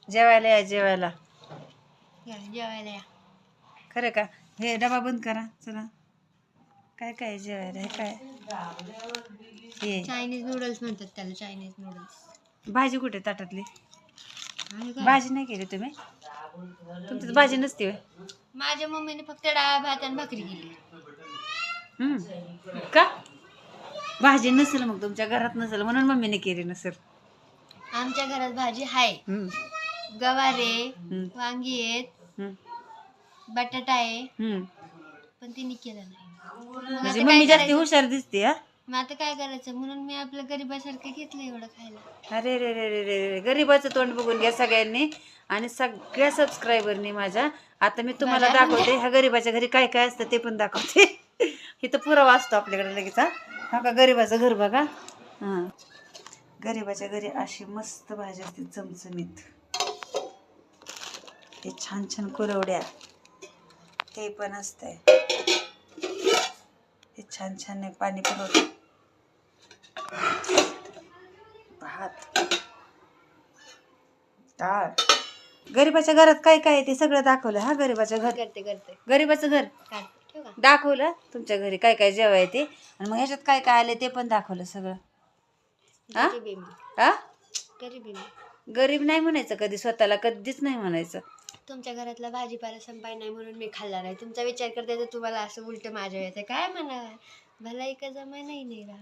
जेवायला या जेवायला. जेवायला या. खरं का? हे डबा बंद करा चला. काय काय जेवायला हे काय? हे चायनीज नूडल्स म्हणतात त्याला, चायनीज नूडल्स. भाजी कुठे ताटातली? आणि काय? भाजी नाही केली तुम्ही? तुमची भाजी नसते होय? माझ्या मम्मीने फक्त डाळ भात आणि भाकरी केली. का? भाजी नसेल मग तुमच्या घरात नसेल म्हणून मम्मीने केली नसेल. आमच्या घरात भाजी आहे. गवारे, वांगी आहेत, बटाटा आहे, पण तिने केलं नाही. म्हणजे मम्मी जास्त हुशार दिसते. हा, मग आता काय करायचं, म्हणून मी आपल्या गरीबासारखं घेतलं एवढं खायला. अरे रे रे रे रे, गरीबाचं तोंड बघून घ्या सगळ्यांनी आणि सगळ्या सबस्क्रायबरनी माझ्या. आता मी तुम्हाला दाखवते ह्या गरीबाच्या घरी काय काय असतं ते पण दाखवते. इथं पुरावा असतो आपल्याकडे लगेच. हा का गरीबाचं घर बघा. हां, गरीबाच्या घरी अशी मस्त भाजी असते चमचमीत. हे छान छान कुरवड्या ते पण असतंय. हे छान छान आहे पाणी पुरवठा, भात, डाळ. गरीबाच्या घरात काय काय आहे ते सगळं दाखवलं. हा, गरीबाच्या घर, करते गरीबाचं घर दाखवलं. तुमच्या घरी काय काय जेवाय आहे ते, आणि मग ह्याच्यात काय काय आले ते पण दाखवलं सगळं. हा हा, गरीब नाही म्हणायचं कधी स्वतःला, कधीच नाही म्हणायचं. तुमच्या घरातला भाजीपाला संपाय नाही म्हणून मी खाल्ला नाही. तुमचा विचार करते तर तुम्हाला असं उलट माझ्या येतं काय म्हणा भला एका जमा नाही नेला.